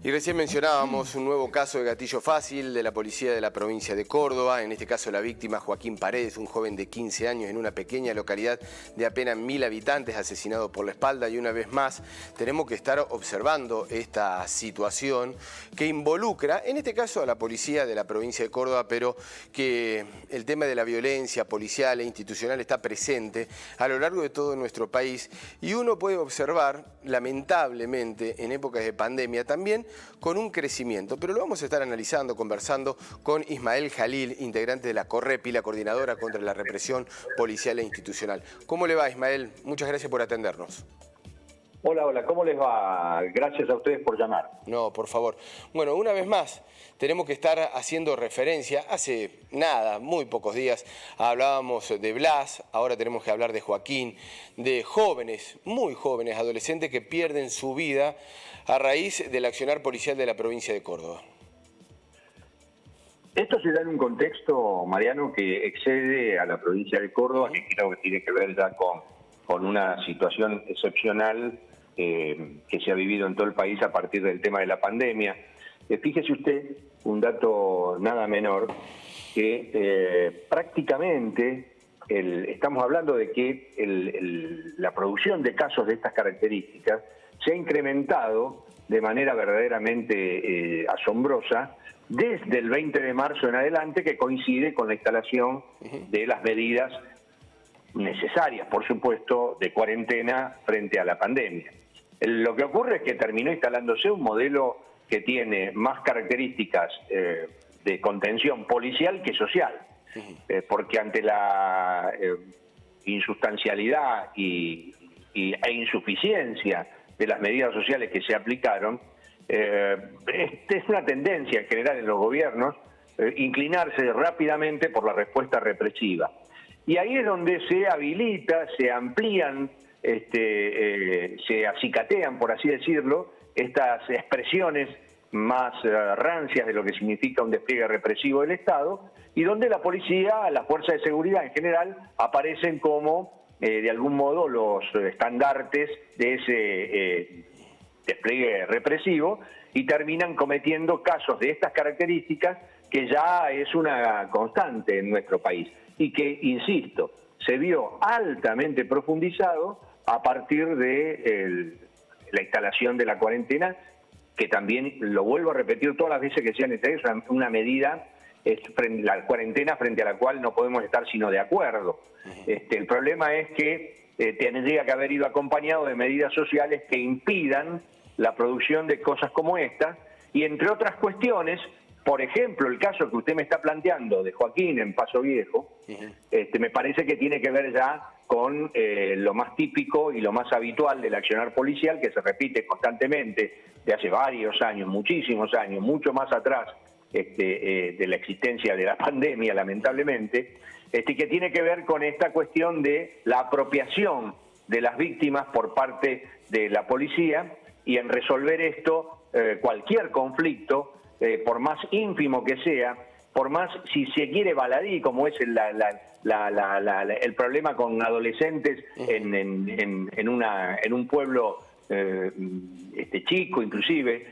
Y recién mencionábamos un nuevo caso de gatillo fácil de la policía de la provincia de Córdoba. En este caso la víctima Joaquín Paredes, un joven de 15 años en una pequeña localidad de apenas 1000 habitantes, asesinado por la espalda. Y una vez más tenemos que estar observando esta situación que involucra, en este caso a la policía de la provincia de Córdoba, pero que el tema de la violencia policial e institucional está presente a lo largo de todo nuestro país. Y uno puede observar, lamentablemente, en épocas de pandemia también, con un crecimiento, pero lo vamos a estar analizando, conversando con Ismael Jalil, integrante de la CORREPI, la Coordinadora contra la Represión Policial e Institucional. ¿Cómo le va, Ismael? Muchas gracias por atendernos. Hola, ¿cómo les va? Gracias a ustedes por llamar. No, por favor. Bueno, una vez más, tenemos que estar haciendo referencia. Hace nada, muy pocos días, hablábamos de Blas, ahora tenemos que hablar de Joaquín, de jóvenes, muy jóvenes, adolescentes que pierden su vida a raíz del accionar policial de la provincia de Córdoba. Esto se da en un contexto, Mariano, que excede a la provincia de Córdoba, que creo que tiene que ver ya con una situación excepcional que se ha vivido en todo el país a partir del tema de la pandemia. Fíjese usted, un dato nada menor, que prácticamente estamos hablando de que la producción de casos de estas características se ha incrementado de manera verdaderamente asombrosa desde el 20 de marzo en adelante, que coincide con la instalación de las medidas necesarias, por supuesto, de cuarentena frente a la pandemia. Lo que ocurre es que terminó instalándose un modelo que tiene más características de contención policial que social, porque ante la insustancialidad e insuficiencia de las medidas sociales que se aplicaron, es una tendencia en general en los gobiernos inclinarse rápidamente por la respuesta represiva. Y ahí es donde se habilita, se amplían, se acicatean, por así decirlo, estas expresiones más rancias de lo que significa un despliegue represivo del Estado, y donde la policía, las fuerzas de seguridad en general, aparecen como, de algún modo, los estandartes de ese despliegue represivo, y terminan cometiendo casos de estas características que ya es una constante en nuestro país y que, insisto, se vio altamente profundizado a partir de la instalación de la cuarentena, que también, lo vuelvo a repetir todas las veces que sea necesario, es una medida, la cuarentena frente a la cual no podemos estar sino de acuerdo. El problema es que tendría que haber ido acompañado de medidas sociales que impidan la producción de cosas como esta, y entre otras cuestiones, por ejemplo, el caso que usted me está planteando de Joaquín en Paso Viejo, me parece que tiene que ver ya con lo más típico y lo más habitual del accionar policial, que se repite constantemente de hace varios años, muchísimos años, mucho más atrás de la existencia de la pandemia, lamentablemente, que tiene que ver con esta cuestión de la apropiación de las víctimas por parte de la policía, y en resolver esto, cualquier conflicto, por más ínfimo que sea, por más, si se quiere, baladí, como es el problema con adolescentes en un pueblo chico inclusive,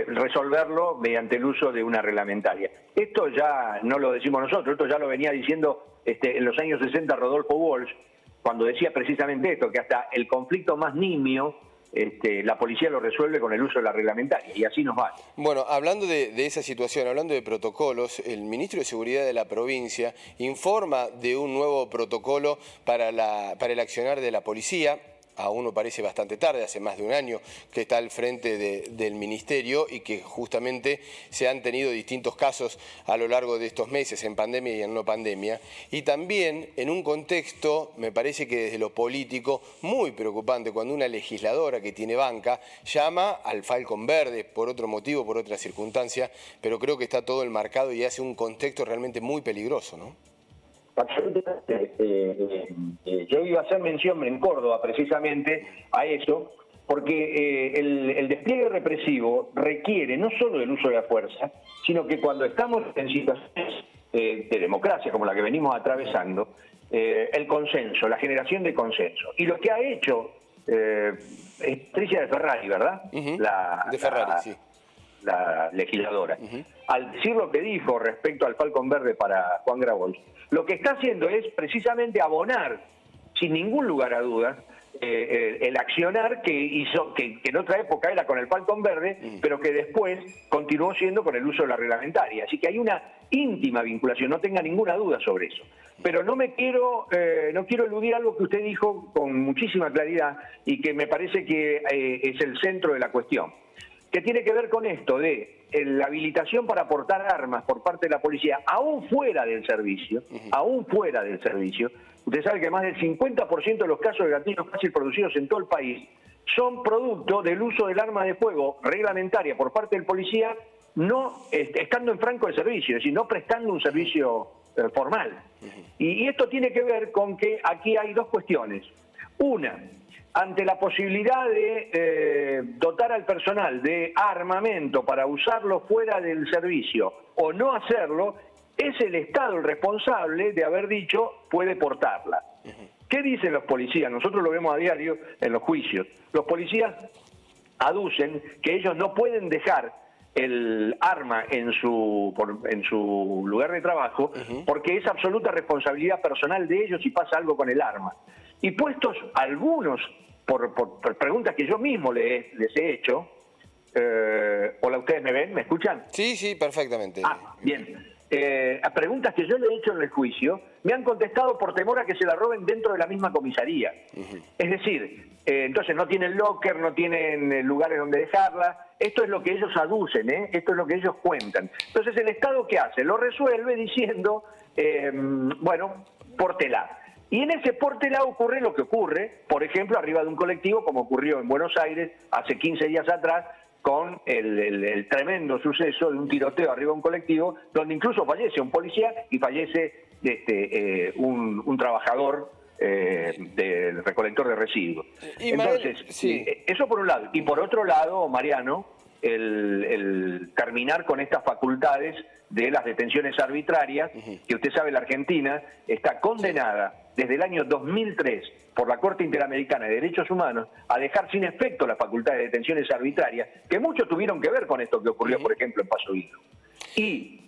resolverlo mediante el uso de una reglamentaria. Esto ya no lo decimos nosotros, esto ya lo venía diciendo en los años 60 Rodolfo Walsh, cuando decía precisamente esto, que hasta el conflicto más nimio la policía lo resuelve con el uso de la reglamentaria, y así nos va. Bueno, hablando de esa situación, hablando de protocolos, el ministro de Seguridad de la provincia informa de un nuevo protocolo para el accionar de la policía. A uno parece bastante tarde, hace más de un año que está al frente del ministerio, y que justamente se han tenido distintos casos a lo largo de estos meses, en pandemia y en no pandemia, y también en un contexto, me parece que desde lo político, muy preocupante, cuando una legisladora que tiene banca llama al Falcon Verde por otro motivo, por otra circunstancia, pero creo que está todo enmarcado y hace un contexto realmente muy peligroso, ¿no? Absolutamente. Yo iba a hacer mención en Córdoba precisamente a eso, porque el despliegue represivo requiere no solo del uso de la fuerza, sino que cuando estamos en situaciones de democracia como la que venimos atravesando, el consenso, la generación de consenso. Y lo que ha hecho es Patricia de Ferrari, ¿verdad? De Ferrari, sí. la legisladora. Al decir lo que dijo respecto al Falcon Verde para Juan Grabois, lo que está haciendo es precisamente abonar, sin ningún lugar a dudas, el accionar que hizo, que en otra época era con el Falcon Verde, pero que después continuó siendo con el uso de la reglamentaria. Así que hay una íntima vinculación, no tenga ninguna duda sobre eso. Pero no quiero eludir algo que usted dijo con muchísima claridad y que me parece que es el centro de la cuestión, que tiene que ver con esto de la habilitación para portar armas por parte de la policía, aún fuera del servicio, Usted sabe que más del 50% de los casos de gatillo fácil producidos en todo el país son producto del uso del arma de fuego reglamentaria por parte del policía, no estando en franco de servicio, es decir, no prestando un servicio formal. Y esto tiene que ver con que aquí hay dos cuestiones. Una, ante la posibilidad de dotar al personal de armamento para usarlo fuera del servicio o no hacerlo, es el Estado el responsable de haber dicho puede portarla. ¿Qué dicen los policías? Nosotros lo vemos a diario en los juicios. Los policías aducen que ellos no pueden dejar el arma en su lugar de trabajo porque es absoluta responsabilidad personal de ellos si pasa algo con el arma. Y puestos algunos, por preguntas que yo mismo les he hecho, hola, ¿ustedes me ven? ¿Me escuchan? Sí, perfectamente. Bien. A preguntas que yo le he hecho en el juicio, me han contestado por temor a que se la roben dentro de la misma comisaría. Es decir, entonces no tienen locker, no tienen lugares donde dejarla. Esto es lo que ellos aducen, esto es lo que ellos cuentan. Entonces, ¿el Estado qué hace? Lo resuelve diciendo, bueno, pórtela. Y en ese pórtela ocurre lo que ocurre, por ejemplo, arriba de un colectivo, como ocurrió en Buenos Aires hace 15 días atrás, con el tremendo suceso de un tiroteo arriba de un colectivo, donde incluso fallece un policía y fallece un trabajador del recolector de residuos. Entonces, eso por un lado. Y por otro lado, Mariano, el terminar con estas facultades de las detenciones arbitrarias, que usted sabe, la Argentina está condenada desde el año 2003 por la Corte Interamericana de Derechos Humanos a dejar sin efecto la facultad de detenciones arbitrarias, que muchos tuvieron que ver con esto que ocurrió, por ejemplo, en Paso Viejo. Y,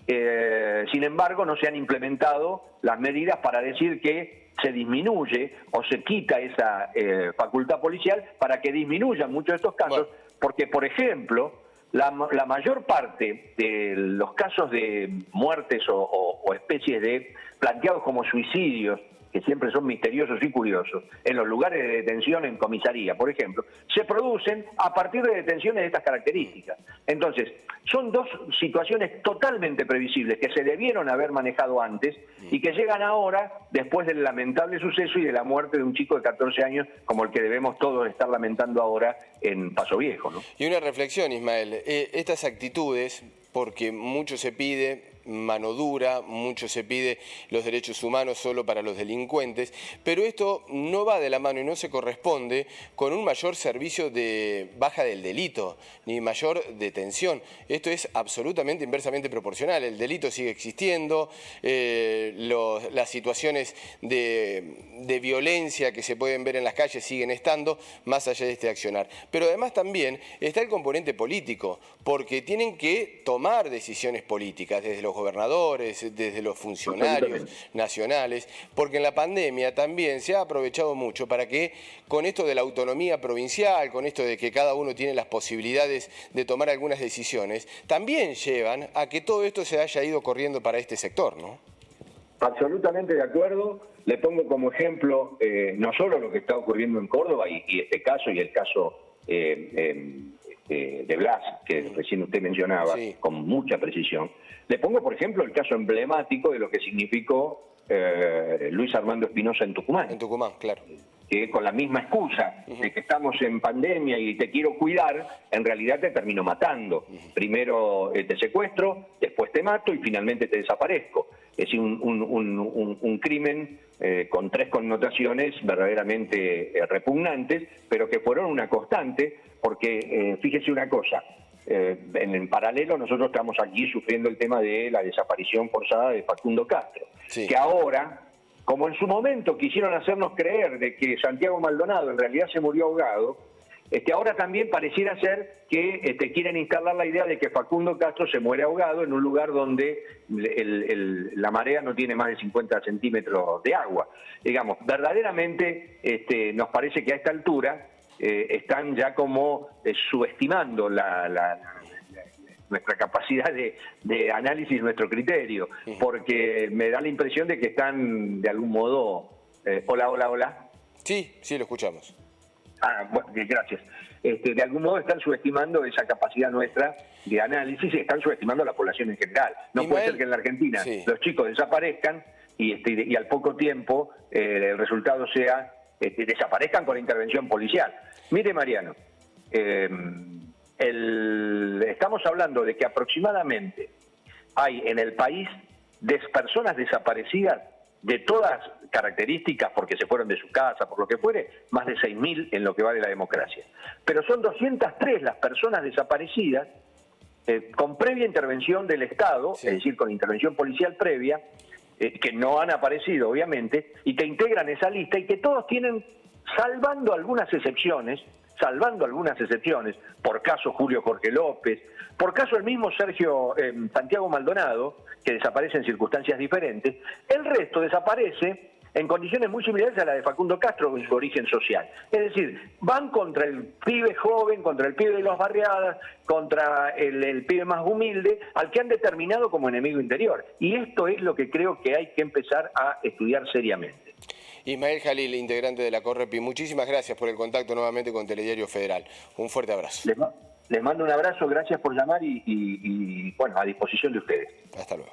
sin embargo, no se han implementado las medidas para decir que se disminuye o se quita esa facultad policial para que disminuyan muchos de estos casos, porque, por ejemplo, la mayor parte de los casos de muertes o especies de planteados como suicidios, que siempre son misteriosos y curiosos, en los lugares de detención en comisaría, por ejemplo, se producen a partir de detenciones de estas características. Entonces, son dos situaciones totalmente previsibles que se debieron haber manejado antes y que llegan ahora después del lamentable suceso y de la muerte de un chico de 14 años como el que debemos todos estar lamentando ahora en Paso Viejo, ¿no? Y una reflexión, Ismael, estas actitudes, porque mucho se pide mano dura, mucho se pide los derechos humanos solo para los delincuentes, pero esto no va de la mano y no se corresponde con un mayor servicio de baja del delito, ni mayor detención. Esto es absolutamente inversamente proporcional. El delito sigue existiendo, las situaciones de violencia que se pueden ver en las calles siguen estando, más allá de este accionar. Pero además también está el componente político, porque tienen que tomar decisiones políticas desde los gobernadores, desde los funcionarios nacionales, porque en la pandemia también se ha aprovechado mucho para que con esto de la autonomía provincial, con esto de que cada uno tiene las posibilidades de tomar algunas decisiones, también llevan a que todo esto se haya ido corriendo para este sector, ¿no? Absolutamente de acuerdo. Le pongo como ejemplo no solo lo que está ocurriendo en Córdoba y este caso y el caso de Blas, que recién usted mencionaba, con mucha precisión. Le pongo, por ejemplo, el caso emblemático de lo que significó Luis Armando Espinosa en Tucumán. En Tucumán, claro. Que con la misma excusa de que estamos en pandemia y te quiero cuidar, en realidad te termino matando. Primero te secuestro, después te mato y finalmente te desaparezco. Es decir, un crimen con tres connotaciones verdaderamente repugnantes, pero que fueron una constante, porque fíjese una cosa, en paralelo nosotros estamos aquí sufriendo el tema de la desaparición forzada de Facundo Castro, que ahora, como en su momento quisieron hacernos creer de que Santiago Maldonado en realidad se murió ahogado, Ahora también pareciera ser que quieren instalar la idea de que Facundo Castro se muere ahogado en un lugar donde la marea no tiene más de 50 centímetros de agua. Digamos, verdaderamente nos parece que a esta altura están ya como subestimando nuestra capacidad de análisis, nuestro criterio, porque me da la impresión de que están de algún modo... Hola. Sí, lo escuchamos. Bueno, gracias. De algún modo están subestimando esa capacidad nuestra de análisis y están subestimando a la población en general. No puede ser que en la Argentina los chicos desaparezcan y al poco tiempo el resultado sea desaparezcan con la intervención policial. Mire, Mariano, estamos hablando de que aproximadamente hay en el país personas desaparecidas de todas características, porque se fueron de su casa, por lo que fuere, más de 6.000 en lo que va de la democracia. Pero son 203 las personas desaparecidas con previa intervención del Estado, es decir, con intervención policial previa, que no han aparecido, obviamente, y que integran esa lista y que todos tienen, salvando algunas excepciones, por caso Julio Jorge López, por caso el mismo Santiago Maldonado, que desaparece en circunstancias diferentes, el resto desaparece en condiciones muy similares a la de Facundo Castro con su origen social. Es decir, van contra el pibe joven, contra el pibe de las barriadas, contra el pibe más humilde, al que han determinado como enemigo interior. Y esto es lo que creo que hay que empezar a estudiar seriamente. Ismael Jalil, integrante de la Correpi, muchísimas gracias por el contacto nuevamente con Telediario Federal. Un fuerte abrazo. Les mando un abrazo, gracias por llamar y bueno, a disposición de ustedes. Hasta luego.